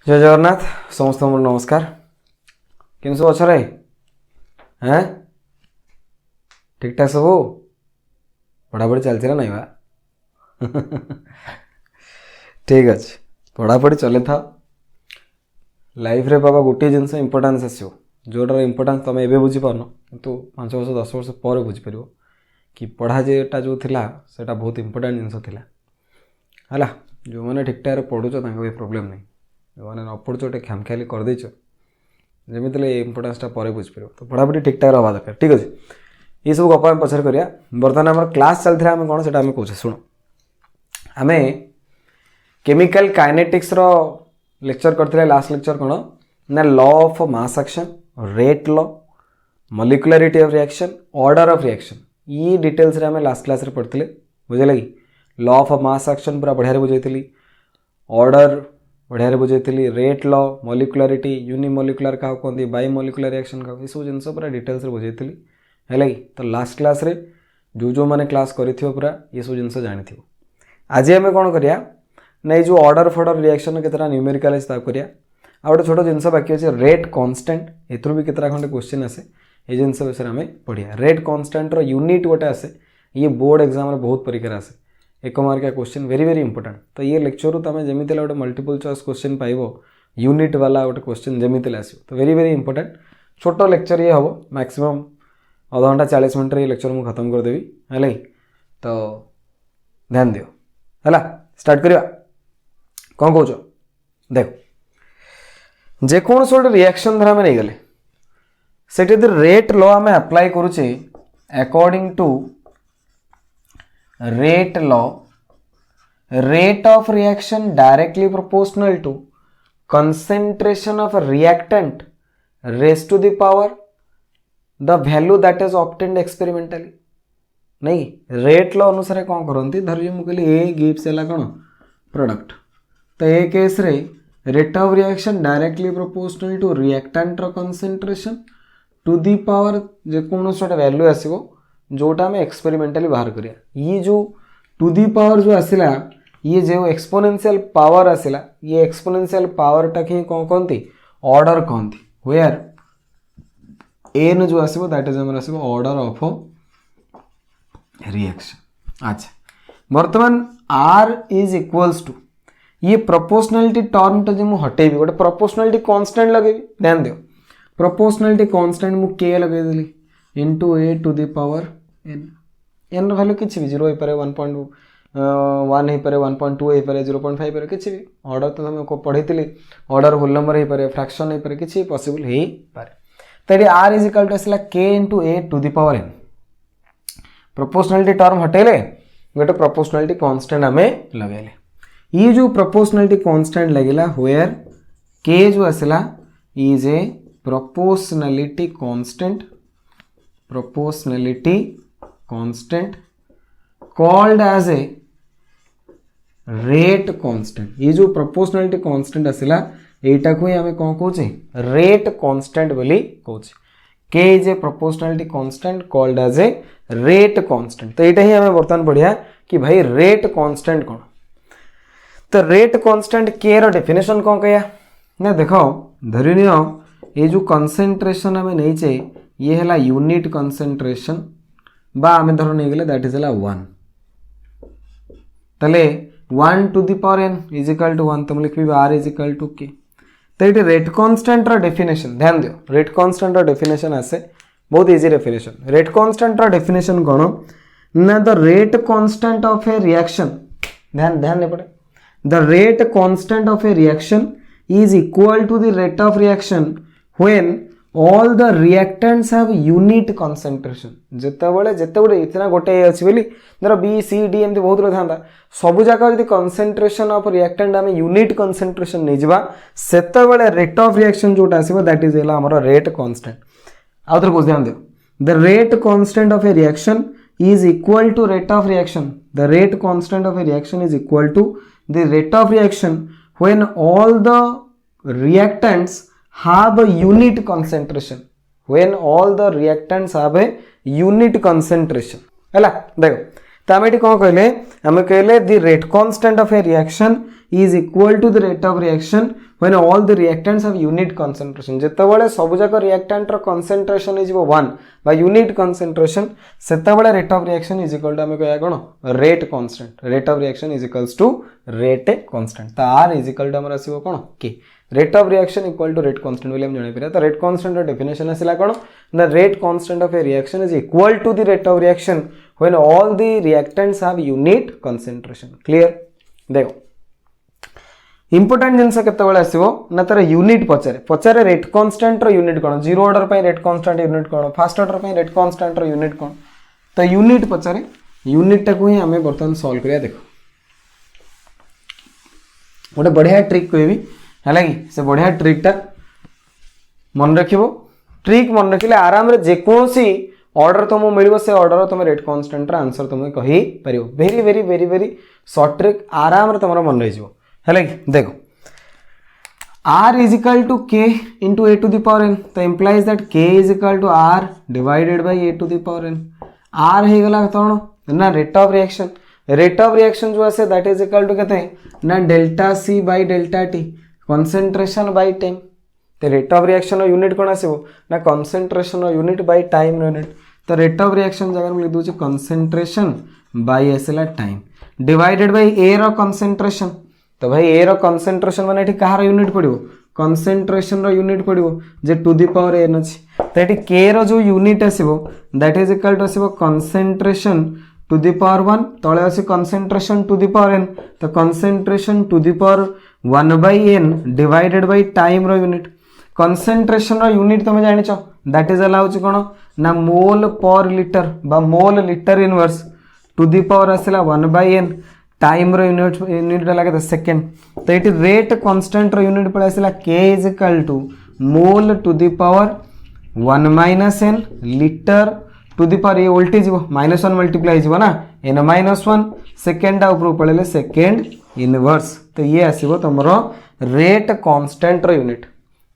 जय जगन्नाथ समस्त नमस्कार केम सब अच्छे हैं ठीक ठाक सब पढ़ापढ़ी चलती ना नहीं बा ठीक अच्छे पढ़ापढ़ी चले था लाइफ रे बाबा गोटे जिनस इंपोर्टान्स आसो जोटार इंपोर्टान्स तुम एवं बुझीपारन कितु 5 वर्ष 10 वर्ष पर बुझीपर कि पढ़ा जेटा जो थिला सेटा बहुत इंपोर्टान्ट जिनस थिला है जो मैंने ठीक ठाक पढ़ुच प्रोब्लेम नहीं जो मैंने न पढ़ुच गोटे खामखियाली करदेच जमी इंपोर्टान्सटा पर बुझीपर तो पढ़ापढ़ी ठीक ठाक रहा दरकार ठीक अच्छे ये सब गप आम पचर करिया बर्तमान आम क्लास चलता आम कौन से कहे शुण आम केमिकल काइनेटिक्स रो लेक्चर करते लास्ट लेक्चर कौन ना law of mass action rate law molecularity of reaction order of reaction ये डिटेल्स रे आम लास्ट क्लास रे पढ़ते बुझे कि लॉ ऑफ मास एक्शन पूरा बढ़िया बुझे ऑर्डर बढ़िया बुझे रेट लॉ मॉलिक्युलरिटी यूनिमॉलिक्युलर क्या कहते बाई मॉलिक्युलर रिएक्शन क्या ये सब जिन पूरा डिटेल्स रे बुझे है कि तो लास्ट क्लास रे जो मैंने क्लास कर पूरा ये सब जिन जानी आज आम कौन करिया ना जो ऑर्डर फॉर्डर रिएक्शन केतरा न्यूमेरिकल करिया आ गोटे छोट जिन बाकी अच्छे रेट कांस्टेंट एथुर भी केतरा खंडे क्वेश्चन आसे ये जिन विषय आम पढ़िया रेट कांस्टेंट रो यूनिट गोटे आसे ये बोर्ड एग्जाम रे बहुत परीक्षा आसे 1 मार्किया क्वेश्चन वेरी वेरी इंपोर्टेंट तो ये लेक्चर तुम जमी गोटे मल्टीपल चॉइस क्वेश्चन पाइब यूनिट वाला गोटे क्वेश्चन जमी आस तो वेरी वेरी इंपोर्टेंट छोट लेक्चर ये हम मैक्सिमम आधा घंटा 40 मिनट ये लेक्चर मुझे खत्म करदेवी है तो ध्यान दियो है स्टार्ट करिया कौन कौच देख जेकोसी गोटे रिएक्शन धर आम नहीं गले से रेट लॉ आम अप्लाई करुचे according to rate law rate of reaction directly proportional to concentration of reactant raise to the power the value that is obtained experimentally नहीं रेट लॉ अनुसार कौन करती धर मुझे ए गिव्स है कौन प्रोडक्ट तो ए केस रे rate of reaction directly proportional to reactant रो कंसेंट्रेशन टू दी पावर जेकोसी गोटे वैल्यू आसो जोटा आम एक्सपेरिमेंटली बाहर करिया ये जो टू दी पावर जो आसला ये जो एक्सपोनेंशियल पावर आसला ये एक्सपोनेंशियल पावर टा कि कौन कहती ऑर्डर कहती वेयर एन जो आसो दैट इज आमर आसो ऑर्डर ऑफ रिएक्शन अच्छा बर्तमान आर इज इक्वल्स टू ये प्रोपोर्शनलिटी टर्म टा जो हटेबी गोटे प्रोपोर्शनलिटी कांस्टेंट लगेबी ध्यान दियो प्रोपोर्शनलिटी कांस्टेंट मु के लगेदेली into A to the power N N value किसी भी 0 हो 1.1 हो पारे 1.2 हो पारे 0.5 हो किसी भी ऑर्डर तो तुम पढ़ी ऑर्डर होल नंबर हो पारे फ्रैक्शन हो पारे किसी पॉसिबल हो पारे तो ये आर इज इक्वल टू आसला K into A to the power N proportionality term हटेले गोटे प्रोपोर्शनलिटी कांस्टेंट आम लगेले ये जो प्रोपोर्शनलिटी कांस्टेंट लगेला वेयर के जो आसला is a proportionality constant called as a rate constant ये जो प्रोपोर्शनलिटी कांस्टेंट आसला एटा को आम कौन कहे रेट कांस्टेंट बोली कहे के is a proportionality constant called as a rate constant तो यहाँ ही आम बर्तमान पढ़िया कि भाई रेट कांस्टेंट कौन तो रेट कांस्टेंट के रो डेफिनेशन कौन कह ना देखो धरी नियो ये जो कंसेंट्रेशन आम नहींचे ये है यूनिट कंसेंट्रेशन बा आम धर नहीं गले दैट इज 1 तले 1 to the power n is equal to 1 तो लिखी आर इज इक्वल टू के तो ये रेट कांस्टेंट रो डेफिनेशन ध्यान दियो रेट कांस्टेंट रो डेफिनेशन आसे बहुत इजी डेफिनेशन रेट कांस्टेंट रो डेफिनेशन कौन ना the rate constant of a reaction ध्यान ध्यान नहीं पड़े the rate constant of a reaction is equal to the rate of reaction when all the reactants have unit concentration जिते इतना गोटे अच्छी बोली धर बी सी डी एमती बहुत था सबू जाक जब कंसेंट्रेशन ऑफ रिएक्टेंट आम यूनिट कंसेंट्रेशन नहीं जावा सेतबेले रेट ऑफ रिएक्शन जोटा आसो दैट इज आमर रेट कांस्टेंट आउ थे ध्यान दियो the rate constant of a reaction is equal to rate of reaction the rate constant of a reaction is equal to the rate of reaction when all the reactants have a unit concentration when all the reactants have a unit concentration है देखो तो आम ये कौन कहले आम कहले the rate constant of a reaction is equal to the rate of reaction when all the reactants have unit concentration जेतेबेले सब जाक रिएक्टेंट रो कंसंट्रेशन इज 1 बा यूनिट कंसंट्रेशन सेतेबेले rate of reaction is equal to हमें कहया कोन rate constant rate of reaction is equals to rate constant तो r इज इक्वल टू हमर आसीबो कोन k rate of reaction equal to rate constant बोले हम जानि परिया तो रेट कांस्टेंट रो डेफिनेशन आसिला कोन the rate constant of a reaction is equal to the rate of reaction when all the reactants have unit concentration clear देखो important जिनस केतेबेले आसीबो ना तार यूनिट पचारे पचारे रेट कांस्टेंट रो यूनिट कोन जीरो ऑर्डर पे रेट कांस्टेंट यूनिट कोन फर्स्ट ऑर्डर पे रेट कांस्टेंट रो यूनिट कोन तो यूनिट पचारे यूनिट टाको ही हमें बर्तन सॉल्व करिया देखो गोटे बढ़िया ट्रिक कहबी है कि से बढ़िया ट्रिकटा मन रखिबो ट्रिक मन रखिले आराम रे जेकोसी ऑर्डर तुमको मिल से ऑर्डर तुम रेट कांस्टेंट रा आंसर तुम कहि परियो very very very very short trick आराम रे तुमरा मन रही है कि देखो r is equal to k into a to the power n तो implies that k is equal to r divided by a to the power n r हे गला कौन ना रेट ऑफ रिएक्शन जो आसे दैट इज इक्वल टू केते ना delta c by delta t concentration by time तो रेट ऑफ रिएक्शन यूनिट कोन आसीबो ना concentration unit by time unit तो रेट ऑफ रिएक्शन जगह में लिख दूचे कंसंट्रेशन बाय आसला टाइम डिवाइडेड बाय a रो कंसंट्रेशन तो भाई ए रो कंसंट्रेशन माने एठी कहार यूनिट पड़िबो कंसंट्रेशन रो यूनिट पड़िबो जे टू द पावर n अछि तो एठी k रो जो यूनिट आसीबो दैट इज इक्वल टू आसीबो कंसंट्रेशन टू द पावर 1 तळे आसी concentration to the power n तो concentration to the power 1 by n divided by time रो यूनिट कंसंट्रेशन रो यूनिट तुम जानिचो दैट इज अलाउच कोन ना मोल पर लीटर बा mole litre inverse to the power आसीला 1 बाय n टाइम रो यूनिट लगे सेकेंड तो ये रेट कांस्टेंट रो यूनिट पड़े आसला k is equal to mole to the power 1 minus n litre to the power ये उल्टी जीवो -1 मल्टीप्लाई जीवो ना n -1 सेकेंड ऊपर पड़े सेकेंड इनवर्स तो ये आसीबो तमरो रेट कांस्टेंट रो यूनिट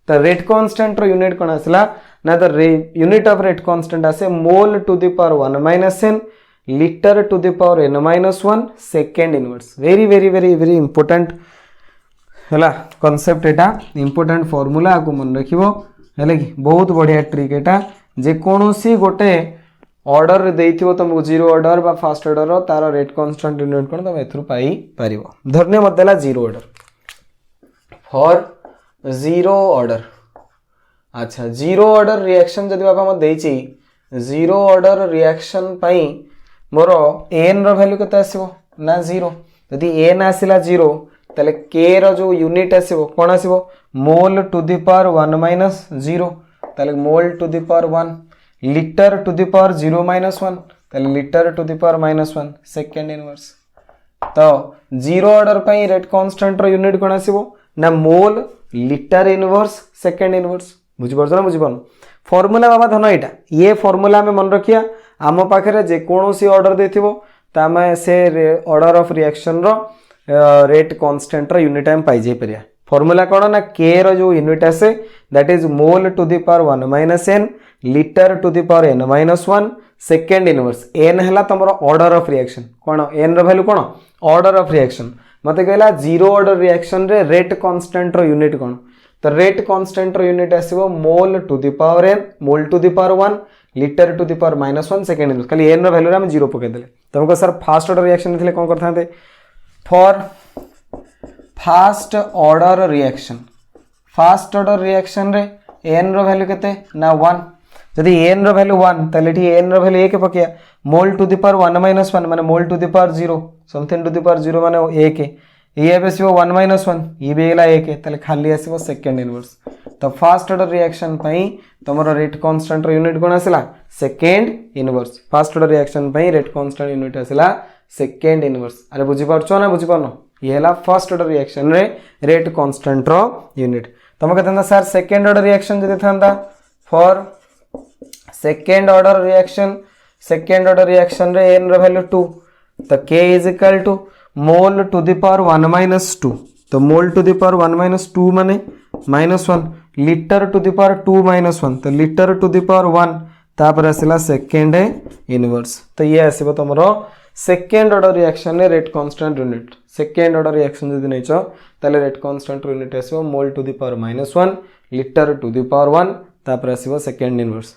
तो रेट कांस्टेंट रो यूनिट कोन आसला ना the unit of rate constant आसे mole to the power 1 minus n litre to the power n-1 second inverse very very very very important है कॉन्सेप्ट एटा इंपोर्टेंट फॉर्मूला को मन रखिबो है कि बहुत बढ़िया ट्रिक एटा जे कोनोसी गोटे ऑर्डर देइथिबो तुमको जीरो ऑर्डर बा फर्स्ट ऑर्डर तार रेट कांस्टेंट यूनिट कोन तुम एथरु पाई परिबो धरने मत देला zero order for zero order अच्छा जीरो ऑर्डर रिएक्शन जदि बाबा म देइची जीरो ऑर्डर रिएक्शन पाई मोर एन रो वैल्यू केते आसीबो ना जीरो यदि एन आसिला जीरो तले के रो जो यूनिट आसीबो कोन आसीबो mole to the power 1 minus 0 तले mole to the power 1 litre to the power 0 minus 1 तले litre to the power -1 second inverse तो जीरो ऑर्डर पई रेट कांस्टेंट रो यूनिट कोन आसीबो ना mole litre inverse second inverse बुझि परछ ना बुझि पानो फॉर्मूला बाबा धन एटा ये फॉर्मूला में मन रखिया आम पाखे जे कोनोसी ऑर्डर देथिबो तामे से ऑर्डर ऑफ रिएक्शन रो रेट कांस्टेंट रो यूनिट टाइम पाई जे परिया फॉर्मूला कोन ना k रो जो यूनिट आसे that is mole to the power 1 minus n litre to the power n-1 second inverse n हला तमरो ऑर्डर ऑफ रिएक्शन कोन n रो वैल्यू कोन ऑर्डर ऑफ रिएक्शन मते कहला जीरो ऑर्डर रिएक्शन रे रेट कांस्टेंट रो यूनिट कोन तो रेट कांस्टेंट रो यूनिट आसीबो mole to the power n mole to the power 1 litre to the power -1 second inverse खाली n रो वैल्यू रे हम 0 पके देले तुमको सर फास्ट ऑर्डर रिएक्शन थिले कोन करथांते फॉर फास्ट ऑर्डर रिएक्शन रे n रो वैल्यू केते ना 1 जदि n रो वैल्यू 1 तले ठी n रो value 1 Pakiya mole to the power 1 -1 माने mole to the power 0 something to the power 0 माने 1 ये बेसिबो 1 -1 ये बेला 1 तले खाली आसीबो सेकेंड इनवर्स तो फास्ट ऑर्डर रिएक्शन पई तमरो रेट कांस्टेंट रो यूनिट कोन आसिला second inverse first order reaction पई रेट कांस्टेंट यूनिट आसिला सेकेंड इनवर्स अरे बुझी परछो ना बुझी परनो ये हला फर्स्ट ऑर्डर रिएक्शन रे रेट कांस्टेंट रो यूनिट तम कहता सर सेकेंड ऑर्डर रिएक्शन जदि थांदा फॉर सेकेंड ऑर्डर रिएक्शन रे n रो वैल्यू 2 तो k is equal to mole to the power 1 - 2 तो मोल टू द पावर 1 - 2 माने -1 लीटर टू द पावर 2 - 1 तो लीटर टू द पावर 1 तापर आसिला सेकेंड इनवर्स तो ये आसीबो तमरो second order reaction rate constant unit second order reaction जदि नहीं ताले रेट कांस्टेंट यूनिट आसो mole to the power -1 litre to the power 1 तापर आसो सेकेंड इनवर्स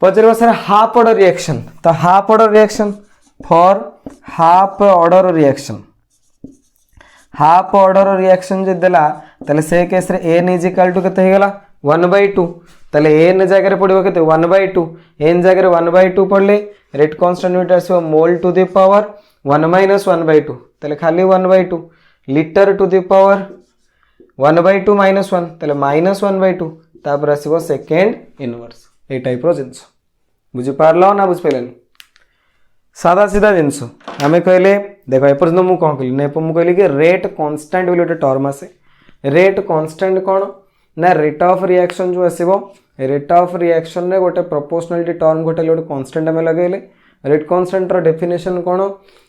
पचार सर हाफ ऑर्डर रिएक्शन तो half order reaction for half order reaction half order reaction जो देला ताले से केस रे n इज इक्वल टू केते हेगला 1/2 ताले n जगह रे पड़िबो केते 1/2 n जगह रे 1/2 पड़ले रेट कांस्टेंट यूनिट आसो मोल टू द पावर 1 - 1/2 ताले खाली 1/2 लिटर टू द पावर 1/2 - 1 ताले -1/2 तापर आसीबो सेकेंड इनवर्स ए टाइप रो जिंस बुझि पारलो ना बुझ पेलनी सादा सीधा जिनस आम कहले देख एपर्यंत मुझे कौन कहली मुझे कहली कि रेट कांस्टेंट बोली गोटे टर्म आसे रेट कांस्टेंट कौन ना रेट ऑफ रिएक्शन जो आसो रेट ऑफ रिएक्शन रे गोटे प्रोपोर्शनालिटी टर्म गोटे गोटे कांस्टेंट आम लगेले रेट कांस्टेंट रो डेफिनेशन कौन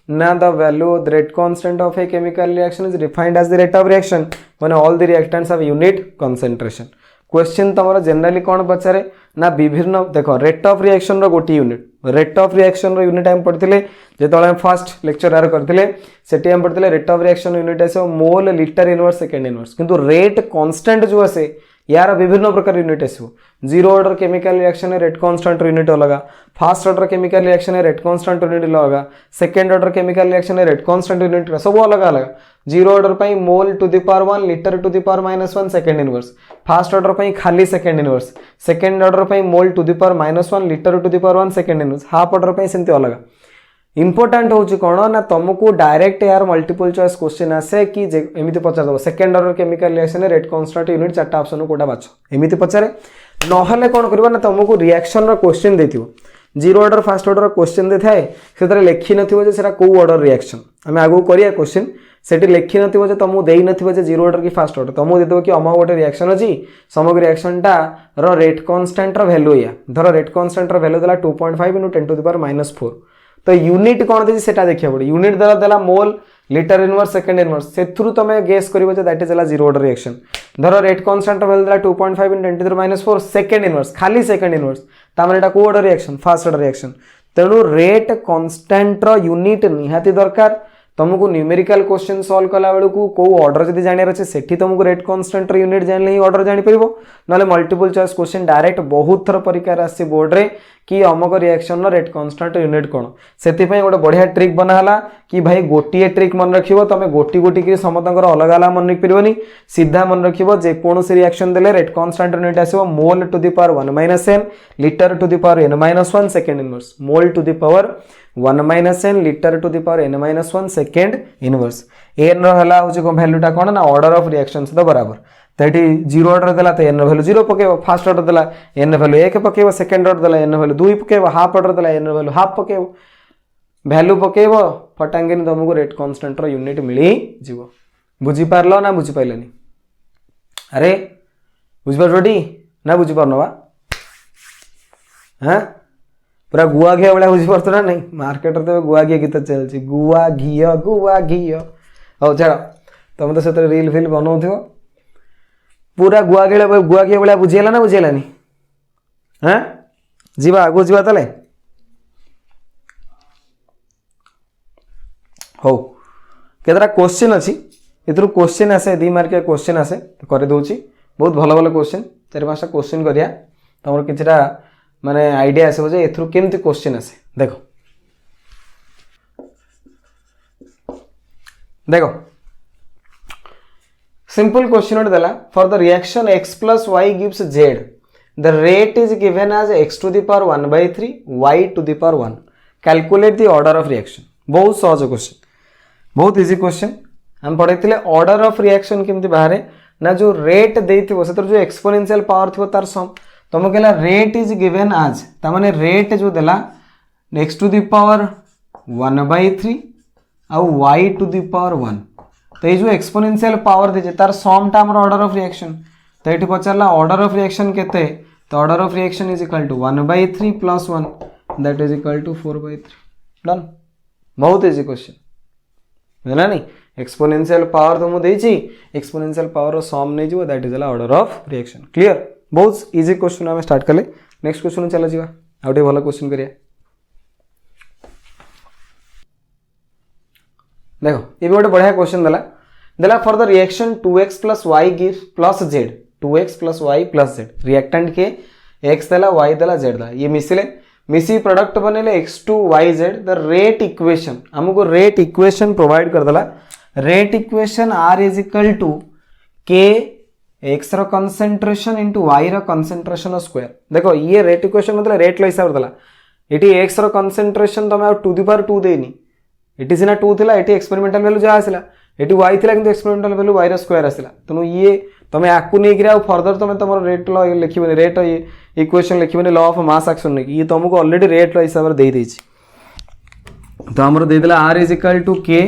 ना the value rate constant of a chemical reaction is defined as the rate of reaction when all the reactants have unit concentration question तुम जनरली कौन पचारे ना विभिन्न देख रेट ऑफ रिएक्शन रो गोटी यूनिट रेट ऑफ रिएक्शन रो unit हम पढ़ते जो फर्स्ट लेक्चर यार करते सेठी हम पढ़ते रेट ऑफ रिएक्शन यूनिट आस mole litre inverse second inverse किंतु रेट कांस्टेंट जो आसे यार विभिन्न प्रकार यूनिट आसो zero order chemical reaction rate constant unit अलग first order chemical reaction rate constant unit अलग second order chemical reaction rate constant unit सब अलग अलग जीरो ऑर्डर पर mole to the power 1 litre to the power -1 second inverse first order पर खाली second inverse second order पर mole to the power -1 litre to the power 1 second inverse half order पर सेमती अलग इंपोर्टाट हूँ कौन ना तुमको डायरेक्ट यार मल्टीपल चॉइस क्वेश्चन आसे कि एमती पचार second order chemical reaction rate constant unit 4टा ऑप्शन कोटा बाछ एमती पचारे नहले कौन करबा ना तुमको रिएक्शन रो क्वेश्चन देथिबो zero order first order question दे थाए से लिखि नथिबो जे सेरा को ऑर्डर रिएक्शन आम आगु करिया क्वेश्चन सेठी लिखि नथिबो जे तुमको देई नथिबो जे जीरो ऑर्डर की फास्ट ऑर्डर तुमको देदेबो कि अमा गोटे रिएक्शन अछि समग्र रिएक्शन टा रो रेट कांस्टेंट रो वैल्यू या धर रेट कांस्टेंट रो वैल्यू देला 2.5 × 10 टू द पावर -4 तो यूनिट कौन देछि सेटा देखिया पड़े यूनिट देला mole litre inverse second inverse सेथुरु तमे गेस करिवो जे दैट इज ला जीरो ऑर्डर रिएक्शन धर रेट कांस्टेंट वैल्यू देला 2.5 × 10 to the power -4 second inverse खाली सेकेंड इनवर्स तामने एटा को order reaction first order reaction तेणु रेट कांस्टेंट रो यूनिट निहाती दरकार तुमको न्यूमेरिकल क्वेश्चन सॉल्व कला बेलू को ऑर्डर जब जानार अच्छे सेठी तुमको रेट कांस्टेंट यूनिट जानले ही ऑर्डर जानी परिबो नले मल्टीपल चॉइस क्वेश्चन डायरेक्ट बहुत थर परीक्षा आसी बोर्ड रे कि अमक रिएक्शन रो रेट कांस्टेंट यूनिट कोन सेति पई गोटे बढ़िया ट्रिक बनाहला कि भाई गोटिए ट्रिक मन रखिबो तमे गोटी गोटी कि समतंकर अलग अलग मन रख परिबोनी सीधा मन रखिबो जे कोनोसी रिएक्शन देले रेट कांस्टेंट यूनिट आसीबो mole to the power 1 - n litre to the power n - 1 second inverse mole to the power 1 - n litre to the power n - 1 second inverse n रो हला हो जे वैल्यू टा कोन ना ऑर्डर ऑफ रिएक्शन से बराबर तो ये जीरो ऑर्डर देला तो n वैल्यू 0 पकेबो फास्ट ऑर्डर देला n वैल्यू 1 पकेबो सेकेंड ऑर्डर देला n वैल्यू 2 पकेबो हाफ ऑर्डर देला n वैल्यू हाफ पकेबो वैल्यू पकेबो फटांगिन तुमको रेट कांस्टेंट रो यूनिट मिली जीवो बुझी पारलो ना बुझी पाइलनी अरे बुझी पारबडी ना बुझी पारनो बा हां पूरा गुआ घिया वाला बुझी पारतो ना नहीं मार्केट रे तो गुआ घिया गीत चलछि गुआ घिया हो छाड़ तुम तो सेते रील फिल बनाउथिबो पूरा गुआ घिया वाला बुझीला ना बुझीलानी हाँ जीवा आगु जीवा तले हो केतरा क्वेश्चन अछि इतरु क्वेश्चन आसे 2 मार्क के क्वेश्चन आसे करे दोछि बहुत भलो भलो क्वेश्चन 4-5टा क्वेश्चन करिया तमर किछटा माने आईडिया आसे जे इतरु केमति क्वेश्चन आसे देखो सिंपल क्वेश्चन देला for the reaction x plus y gives z the rate is given as x to the power 1/3 y to the power 1 calculate the order of reaction बहुत सहज question बहुत easy question हम पढ़े order of reaction केमती बाहर ना जो rate देथिबो से जो एक्सपोनेंशियल पावर थो तार सम तुम कहला रेट इज गिवन आज ता माने रेट जो देला x to the power 1/3 uh y to the power 1 तो ये जो एक्सपोनेंशियल पावर दे तार सम टा हमर ऑर्डर ऑफ रिएक्शन तो ये पचारला ऑर्डर ऑफ रिएक्शन केते तो order of reaction is equal to 1/3 + 1 that is equal to 4/3 done बहुत इजी क्वेश्चन है नहीं एक्सपोनेंशियल पावर तो मु देछि एक्सपोनेंशियल पावर रो सम नै जो that is the order of reaction clear बहुत इजी क्वेश्चन हम स्टार्ट करले नेक्स्ट क्वेश्चन चला जीवा आउटे भलो क्वेश्चन करिया देखो ये भी गोटे बढ़िया क्वेश्चन देला for the reaction 2x plus Y gives plus Z 2x plus Y plus Z reactant के x देला y देला z देला ये मिसी प्रोडक्ट बनेले x2 yz the rate equation हमको रेट इक्वेशन प्रोवाइड कर देला rate equation r is equal to k x रो कंसंट्रेशन इनटू y रो कंसंट्रेशन स्क्वायर देखो ये रेट इक्वेशन मतलब रेट लो हिसाब देला एटी x रो कंसंट्रेशन तमे टू द पावर 2 देनी एटी सिना 2 थिला एटी एक्सपेरिमेंटल वैल्यू जा आसिला एटी y थिला किंतु एक्सपेरिमेंटल वैल्यू y रो स्क्वायर आसिला तनु ये तमे आकु नै गिरा फर्दर तमे तमरो रेट लो लिखिबने रेट इक्वेशन लिखिबने लॉ ऑफ मास एक्शन नै ये तुमको ऑलरेडी रेट लो हिसाब रे दे देछि तो हमरो दे देला r is equal to k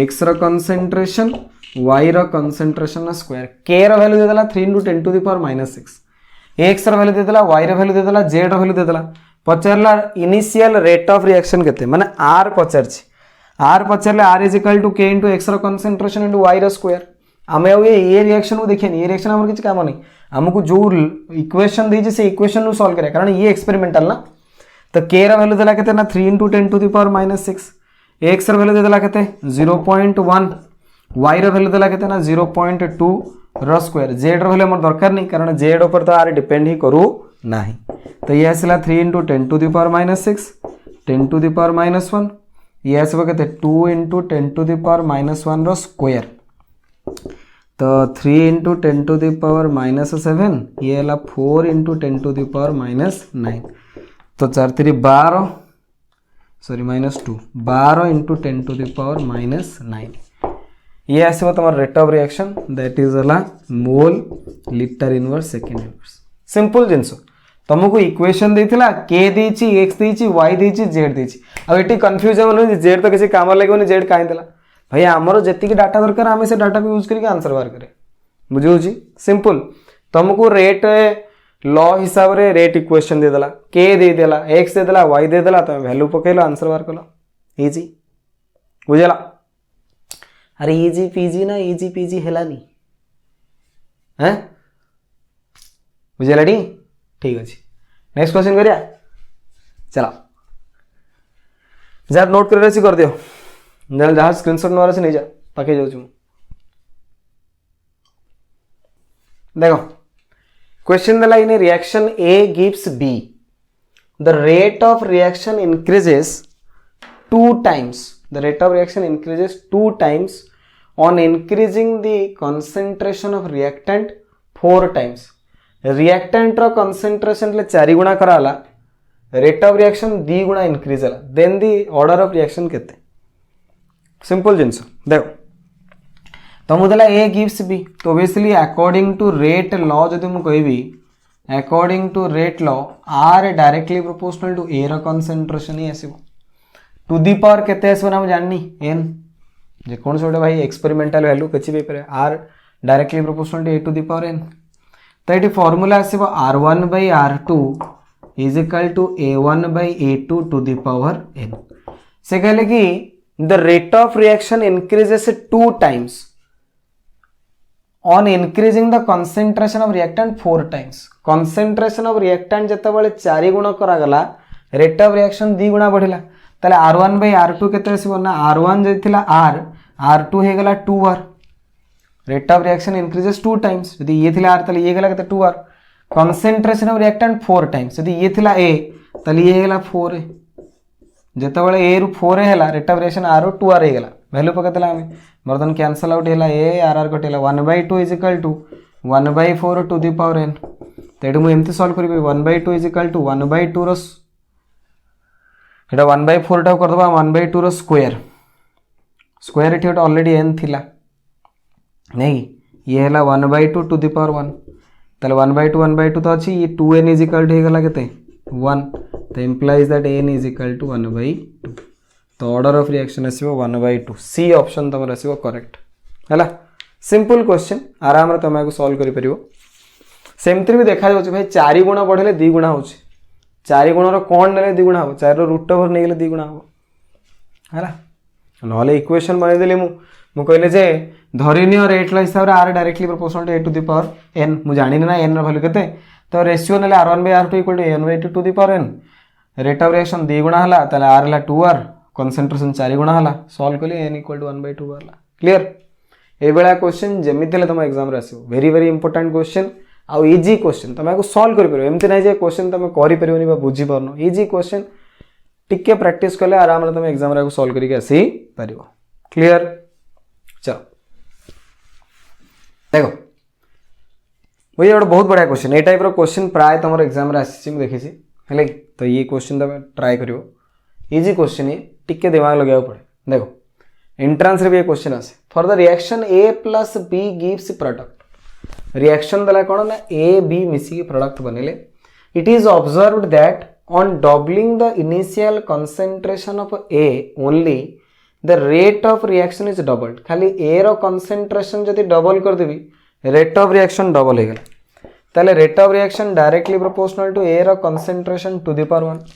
x रो कंसंट्रेशन y रो कंसंट्रेशन स्क्वायर k रो वैल्यू दे देला 3 * 10 to the power -6 x रो वैल्यू दे देला y रो वैल्यू दे देला z रो वैल्यू दे देला पचारला इनिशियल रेट ऑफ रिएक्शन केते माने r पचारछि r पचारले r is equal to k * x रो कंसंट्रेशन * y रो स्क्वायर आमे ये रिएक्शन को देखिए ये रिएक्शन हमर किछ काम नहीं हमको जो इक्वेशन दी से इक्वेशन नु सॉल्व करे कारण ये एक्सपेरिमेंटल ना तो k रो वैल्यू देला केते ना 3 * 10 to the power -6 x रो वैल्यू देला केते 0.1 y रो वैल्यू देला केते ना 0.2 रो स्क्वायर z रो वैल्यू हमर दरकार नहीं कारण z ऊपर तो r डिपेंड ही करू नाही तो ये आसला 3 * 10 to the power -6 10 to the power -1 ये आसबो केते 2 * 10 to the power -1 रो स्क्वायर तो 3 * 10 to the power -7 ये हला 4 * 10 to the power -9 तो 4 3 12 सॉरी -2 12 * 10 to the power -9 ये आसबो तमर rate of reaction that is हला mole litre inverse second inverse simple जिंसो तुमको इक्वेशन देथिला k देछि x देछि y देछि z देछि अब एटी कंफ्यूजन होनी z तो किसी काम लागोनी z काहे देला भाई आमर जेति की डाटा दरकार आमे से डाटा को यूज करके आंसर बाहर करे बुझियो जी सिंपल तुमको रेट लॉ हिसाब रे रेट इक्वेशन दे देला k दे देला x दे देला y दे देला तुम वैल्यू पकेलो आंसर बाहर कलो इजी बुझला अरे इजी पीजी ना इजी पीजी हेलानी हैं बुझला डी ठीक अछि नेक्स्ट क्वेश्चन करिया चला जरा नोट कर रेसी कर दियो जहाँ स्क्रीनशॉट नवा से नहीं जा पाके जाऊँ देखो क्वेश्चन दला इन reaction A gives B the rate of reaction increases 2 times the rate of reaction increases 2 times on increasing the concentration of reactant 4 times reactant रो concentration ले 4 गुना कराला rate of reaction 2 गुना increase हला then the order of reaction केते simple जिंस देखो तो मुदला A gives B तो obviously according to rate law जदि मु कहबी according to rate law R directly proportional to A रो कंसंट्रेशन ही आसीबो टू दी पावर केते आसीबो ना हम जाननी n जे कोन सोडे भाई एक्सपेरिमेंटल वैल्यू कछि भी पर R directly proportional to A to the power n तो एटी फार्मूला आसीबो R1 by R2 is equal to A1 by A2 to the power n से कहले कि the rate of reaction increases 2 times on increasing the concentration of reactant 4 times concentration of reactant जते बेले 4 गुना करा गला rate of reaction 2 गुना बढ़िला ताले R1 by R2 केते आसीबो ना R1 जे थिला R R2 हे गला 2R rate of reaction increases 2 times यदि ये थिला R ताले ये गला केते 2R concentration of reactant 4 times यदि ये थिला A ताले ये गला 4 जेते बेले A रु 4 हैला rate of reaction R 2R हे गेला वैल्यू पकेतला हमें बर्तन कैंसिल आउट हैला A R कटेला 1/2 is equal to 1/4 to the power n तेडु मु एमती सॉल्व करबे 1/2 इज इक्वल टू 1/2 रो एटा 1/4 टा कर दबा 1/2 रो स्क्वायर स्क्वायर एठी ऑलरेडी n थिला नहीं ये हैला 1/2 टू द पावर 1 तले 1/2 तो अछि ये 2n इज इक्वल टू हे गेला केते 1 तो implies that n is equal to 1/2 तो order of reaction आसीबो 1/2 C option तमर आसीबो करेक्ट हैला सिंपल क्वेश्चन आराम रे तमे को सॉल्व करि परिबो सेमतिर भी देखा जाउछ भाई 4 गुना बढ़ले 2 गुना होछ 4 गुना रो कोन नेले 2 गुना हो 4 रो रूट ओवर नेले 2 गुना हो हैला नहले इक्वेशन बनै देली मु कहले जे धरिनियो रेट ला हिसाब रे r directly proportional to a to the power n मु जानि ना n रो वैल्यू केते तो रेशियो नेले r1 by r2 equal to n by 2 to the power n rate of reaction 2 गुना हला ताले r हला 2r कंसंट्रेशन 4 गुणा हला सॉल्व कली n = 1/2 Bala clear A Bela question जेमिति ले तुम एग्जाम रे आसीबो वेरी वेरी इंपोर्टेंट क्वेश्चन आ इजी क्वेश्चन तुम को सॉल्व कर परबो एमति नै जे क्वेश्चन तुम करि परबोनी बा बुझी परनो इजी क्वेश्चन टिके प्रैक्टिस कले आराम रे तुम एग्जाम रे सॉल्व करिके आसी परबो क्लियर चलो देखो वही गोटे बहुत बढ़िया क्वेश्चन ए टाइप रो क्वेश्चन प्राय तुम एग्जाम रे आसी मु देखिसी है तो ये क्वेश्चन तुम ट्राई करियो इजी क्वेश्चन ये टिके दिमाग लगे पड़े देखो एंट्रेंस रे भी ये क्वेश्चन आसे for the reaction a + b gives product reaction दला कोन ना a b मिसी के प्रोडक्ट बनेले it is observed that on doubling the initial concentration of a only the rate of reaction is doubled खाली a रो concentration जदि double कर देबी रेट ऑफ रिएक्शन डबल हो गला ताले rate of reaction directly proportional to a रो concentration to the power 1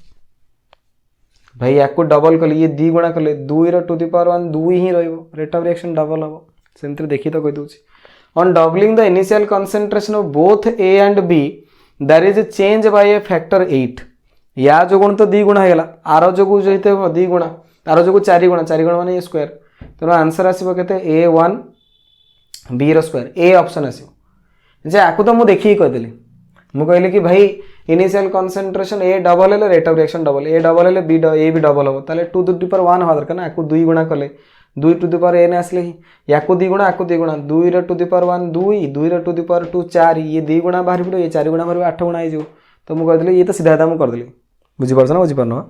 भाई या डबल कले ये 2 गुणा कले 2 रो टू द पावर 1 2 ही रहइबो रेट ऑफ रिएक्शन डबल हबो सेंटर देखि तो कहि दोछि on doubling the initial concentration of both a and b there is a change by a factor 8 या जो गुण तो 2 गुणा हो गला आरो जो जइते 2 गुणा आरो जो 4 गुणा माने ये स्क्वायर तो आंसर आसीबो केते a1 b रो स्क्वायर ए ऑप्शन आसीबो जे आकु तो मु देखि कहि देली मु कहली कि भाई इनिशियल कंसंट्रेशन ए डबल है रेट ऑफ रिएक्शन डबल ए डबल है बी ए भी डबल हम ताले 2 टू द पावर 1 हवा दरकार ना आकु 2 गुणा कले 2 टू द पावर n आसले ही याकु 2 गुणा आकु 2 गुणा 2 रो टू द पावर 1 2 2 रो टू द पावर 2 4 ये 2 गुणा बाहर पड़ो ये 4 गुणा बाहर 8 गुणा हो तो मु कहली ये तो सीधा सीधा मु कर देली बुझी परछ ना बुझी परनो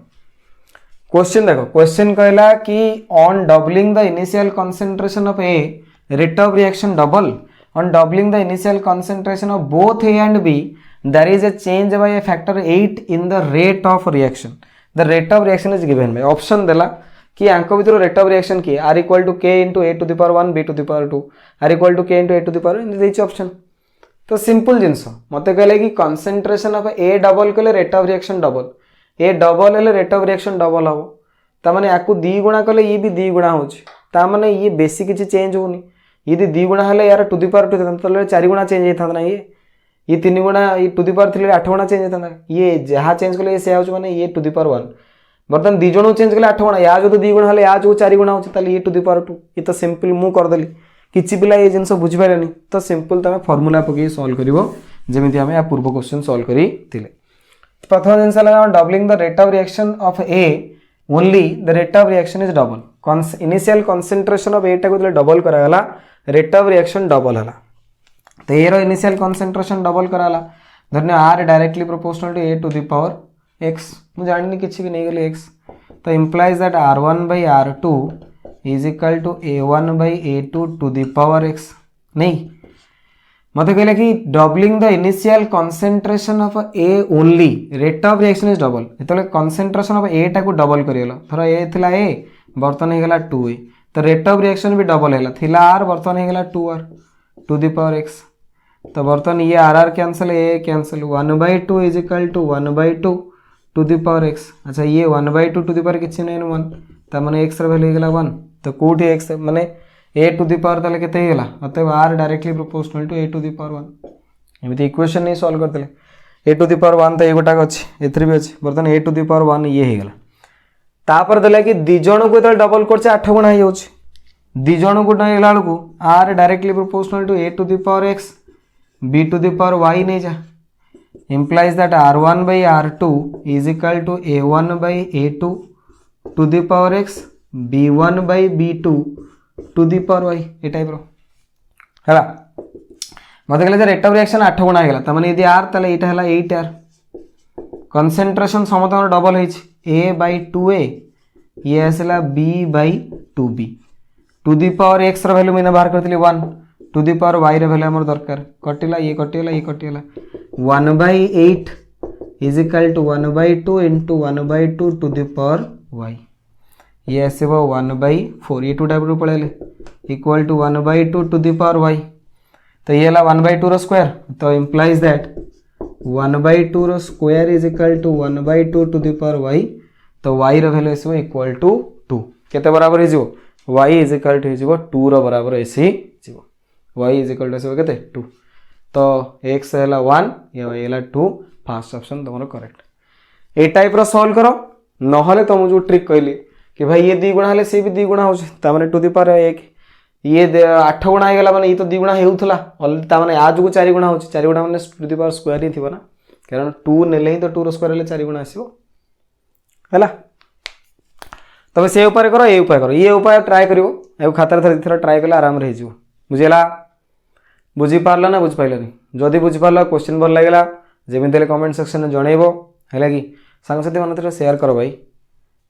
क्वेश्चन देखो क्वेश्चन कहला कि on doubling the initial concentration of a rate of reaction double on doubling the initial concentration of both A and B there is a change by a factor 8 in the rate of reaction the rate of reaction is given by option देला कि आंक भितर rate of reaction की r equal to k into a to the power 1 b to the power 2 r equal to k into a to the power in this option तो simple जिंस मते कहले कि concentration of a double कले rate of reaction double a double हेले rate of reaction double हबो ता माने आकु 2 गुणा कले ये भी 2 गुणा होची ता माने ये बेसी किछि चेंज होनी यदि 2 गुणा हेले यार टू द पावर 2 तले 4 गुणा चेंज होता ना ये 3 गुणा ये टू द पावर 3 8 गुणा चेंज होता ये जहाँ चेंज कले से आउछ माने ये टू द पावर 1 बर्तन 2 जणो चेंज कले 8 गुणा या जो 2 गुणा हेले या जो 4 गुणा होछ तले ये टू द पावर 2 ये तो सिंपल मु कर देली किछि पिला ये जिंस बुझि पारेनी तो सिंपल तमे फार्मूला पके सॉल्व करिवो जेमिति हमें या पूर्व क्वेश्चन सॉल्व करी थिले प्रथम जिंस लगा doubling the rate of reaction of A only the rate of reaction is double initial concentration of A टा को डबल करा गला रेट ऑफ रिएक्शन डबल हला तो ए रो इनिशियल कंसंट्रेशन डबल कराला धरने r directly proportional to a to the power x मु जाननी किछि भी नहीं गेले x तो implies that r1 by r2 is equal to a1 by a2 to the power x नहीं मते कहले कि doubling the initial concentration of a only rate of reaction is double एतले कंसंट्रेशन ऑफ a टा को double करियला थरा a थिला a बर्तन हे गेला 2a तो रेट ऑफ रिएक्शन भी डबल है थिला r बर्तन है 2r to the power x तो बर्तन ये r कैंसिल ए cancel 1/2 is equal to 1/2 to the power x अच्छा ये 1/2 टू द पावर किछि नै 1 त माने x र वैल्यू गेला 1 तो कोठी x माने a टू द पावर तले केते गेला मतलब r directly proportional to a to the power 1 एमिति इक्वेशन नै सॉल्व करतले a टू द पावर 1 तो ए गोटा अछि एथरि भी अछि बर्तन a टू द पावर 1 ये हे गेला तापर देला कि 2 जण को डबल करछे 8 गुणा हो जाउछ 2 जण को डेला बेलू r directly proportional to a to the power x b to the power y नहीं जा implies that r1 by r2 is equal to a1 by a2 to the power x b1 by b2 to the power y ए type रो हला मते कहले rate of reaction 8 गुणा हेला त माने यदि r तले एटा हला 8r कंसंट्रेशन समतन डबल होइछ a by 2a ये आसला b by 2b to the power x रो वैल्यू मैंने बाहर करथिली 1 टू दी पावर y रो वैल्यू हमर दरकार कटिला ये 1/8 is equal to 1/2 into 1/2 to the power y ये आसीबो 1/4 ये 2 टाइप रो पळेले equal to 1/2 to the power y तो ये ला 1/2 रो स्क्वायर तो इंप्लाइज दैट 1/2 रो square is equal to 1/2 to the power y तो y रो वैल्यू आसीबो इक्वल टू 2 केते बराबर हे जो y इज इक्वल टू हो 2 रो बराबर एसी जीवो y इज इक्वल टू केते 2 तो x हैला 1 ये y हैला 2 फर्स्ट ऑप्शन तमरो करेक्ट ए टाइप रो सॉल्व करो नहले तुम जो ट्रिक कहली कि भाई ये 2 गुणा हेले सी भी 2 गुणा हो मैंने टू दी पावर 1 ये 8 गुणा होगा मैंने ये तो 2 गुणा होता अलरेडी ताने आज को 4 गुणा हो 4 गुणा मैंने टू दी पावर स्क्वायर ही थी ना कारण 2 नेले ही तो 2 रो स्क्वायर हेले 4 गुणा आसो है तब से उपाय करो ये उपाय ट्राए कर खातार थर थर ट्राए कले आराम रही बुझेगा बुझीपार ना बुझिपारानी जदि बुझीपार क्वेश्चन भल लगे जमी कमेंट सेक्शन में जनइब है कि सांगसाथी मान सेयार कर भाई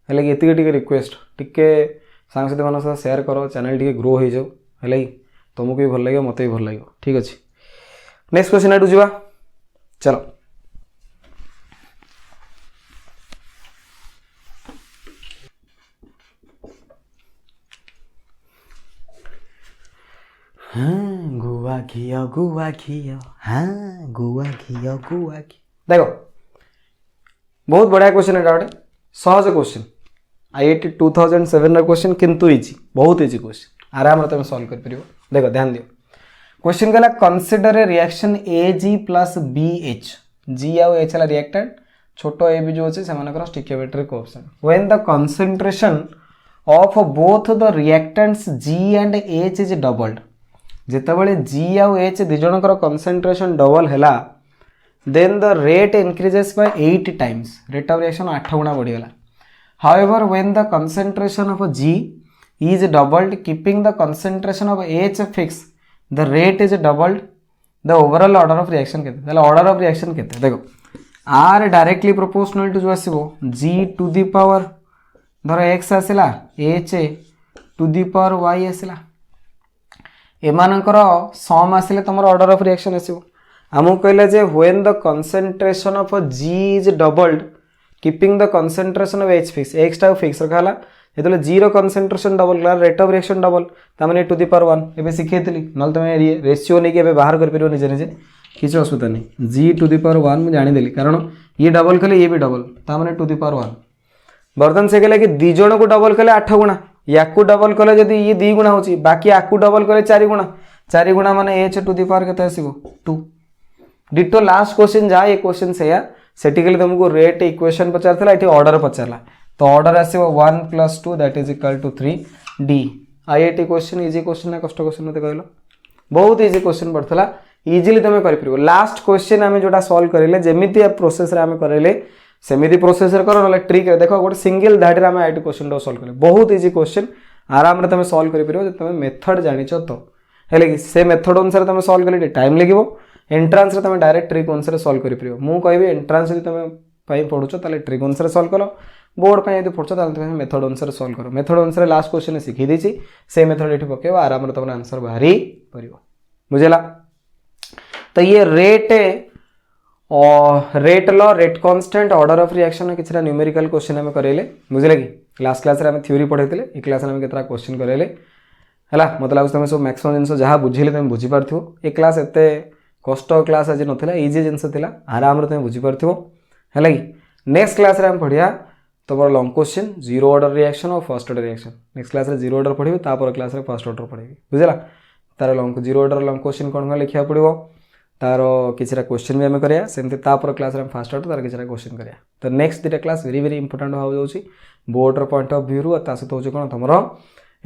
है कि ये रिक्वेस्ट टिके सांगसाथी मान सहित सेयार कर चैनल टी ग्रो हो जाओ है कि तुमको भी भल लगे मत भी भल लगे ठीक अच्छे नेक्स्ट क्वेश्चन आटू जा चलो हाँ गुआ घियो हाँ गुआ घियो देखो बहुत बढ़िया क्वेश्चन है गोटे सहज क्वेश्चन IIT 2007 क्वेश्चन किंतु इजी बहुत इजी क्वेश्चन आराम तुम सॉल्व कर पारिबो देखो ध्यान दियो क्वेश्चन कहला consider a reaction AG plus BH G आउ H है रिएक्टेंट छोट ए भी जो अच्छे से stoichiometry coefficient when the concentration of both the reactants G and H is doubled जितेबाला G आउ H दी जनकर कंसंट्रेशन डबल है then the rate increases by 8 times rate of reaction 8 गुणा बढ़ीगला however when the concentration of G is doubled keeping the concentration of H fixed the rate is doubled the overall order of reaction केते ताले order of reaction केते देखो R directly proportional to जो आसीबो G to the power धर X आसिला H to the power Y आसिला एमानकर सम आसिले तुम order of reaction आसीबो आमु कहले जे when the concentration of G is doubled keeping the concentration of H fix X टा fix रखाला जेतले G रो कंसंट्रेशन डबल कला रेट ऑफ रिएक्शन डबल तामाने टू द पावर 1 एबे सिखेतली नल तमे रेशियो नै के एबे बाहर कर परियो निजे निजे किछ असुविधा नै G टू द पावर 1 मु जानि देली कारण ये डबल कले ये भी डबल तामाने टू द पावर 1 बर्तन से कहले कि 2 जण को डबल कले 8 गुणा याकू डबल कले जदि ये 2 गुणा होची बाकी याकू डबल कले 4 गुणा माने H टू द पावर केते आसीबो 2 डिटो लास्ट क्वेश्चन जा ये क्वेश्चन से या सेटिकली तुमको रेट इक्वेशन पचारथला एठी ऑर्डर पचारला तो ऑर्डर आसीबो 1 + 2 that is equal to 3 D IIT question easy question ना कष्ट क्वेश्चन मते कहलो बहुत इजी क्वेश्चन पड़थला इजीली तुम कर परिबो लास्ट क्वेश्चन आमे जोटा सॉल्व करेले जेमिति प्रोसेस रे आमे करेले सेमिति प्रोसेस रे करो नले ट्रिक रे देखो गोटे सिंगल धाडी रे आमे IIT क्वेश्चन डो सॉल्व करे बहुत इजी क्वेश्चन आराम रे तुम सॉल्व कर परिबो जे तुम मेथड जानिचो तो हेले कि से मेथड अनुसार तुम सॉल्व करले टाइम लागिवो एंट्रांस रे तुम डायरेक्ट ट्रिक अनुसार सॉल्व कर परिबो मु कहबी एंट्रांस रे तुम पई पढुचो ताले ट्रिक अनुसार सॉल्व करो बोर्ड पे यदि पढ़ो ताले तुम मेथड अनुसार सॉल्व करो मेथड अनुसार लास्ट क्वेश्चन सिखी देछि से मेथड एठी पकेबो आराम रे तुम आंसर बाहरी परिबो बुझेला तो ये rate law rate constant order of reaction किछरा न्यूमेरिकल क्वेश्चन हम करेले बुझले कि लास्ट क्लास रे हम थ्योरी पढैतिले ए क्लास रे हम केतरा क्वेश्चन करेले हला मत लागु तुम सब मैक्सिमम जिंस जहा बुझिले तुम बुझी पारथियो ए क्लास एते कष्ट क्लास आज नथिला इजी जिंस थिला आराम रे तुम बुझी पारथियो हला कि नेक्स्ट क्लास रे हम पढिया तुम long question zero order reaction और first order reaction next class रे जीरो ऑर्डर पढिबे तापर क्लास रे फर्स्ट ऑर्डर पढिबे बुझला तार long zero order long question कोन लिखिया पड़िबो तार किछरा क्वेश्चन भी हम करिया सेमते तापर क्लास रे हम फर्स्ट ऑर्डर तार किछरा क्वेश्चन करिया तो नेक्स्ट दिटा क्लास वेरी वेरी इंपोर्टेंट हो जाउची बोर्ड रो पॉइंट ऑफ व्यू रो ता सहित होची कोन तमरो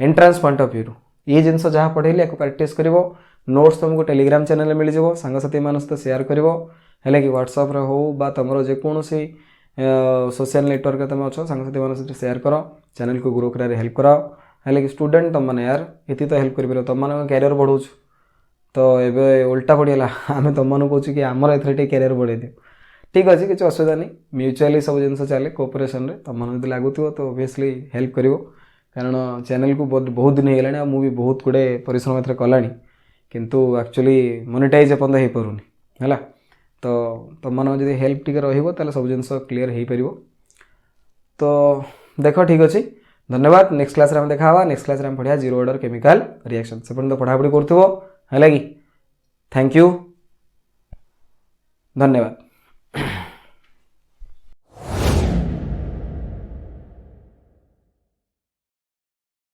एंट्रेंस पॉइंट ऑफ व्यू ये जिंस जहा पढैले एको प्रैक्टिस करिवो नोट्स तुमको टेलीग्राम चैनल में मिल जाबो संग साथी मान सहित शेयर करिवो हेले कि व्हाट्सएप रे हो बा तमरो जे कोनोसी सोशल नेटवर्क रे तुम अच्छो संग साथी मान सहित शेयर करो चैनल को ग्रो करे हेल्प करो हेले कि स्टूडेंट तुम माने यार इति तो हेल्प करिबो तुम मान कैरियर बढ़ौछ तो एबे उल्टा पड़ीगला आम तुम मन कहूँ कि आमर एथरे कैरियर बढ़े दियो ठीक अच्छे किसी असुविधा नहीं म्यूचुअली सब जिन चले कोऑपरेशन रे तुम मन लगुव तो ओबियसली हेल्प करिवो कारण चैनल को बहुत दिन होगा आ भी बहुत गुड़े परिश्रम एथरे कलानी किंतु एक्चुअली मोनेटाइज एपर्यंत हो पारुनी है तो तुम मान जब हेल्प टी रहा सब जिन क्लीयर हो पार तो देख ठीक अच्छे धन्यवाद नेक्स्ट क्लास में देखा नेक्स्ट क्लास में पढ़िया जीरो ऑर्डर केमिकल रिएक्शन से पर्यंत पढ़ापढ़ी करूँ है कि थैंक यू धन्यवाद।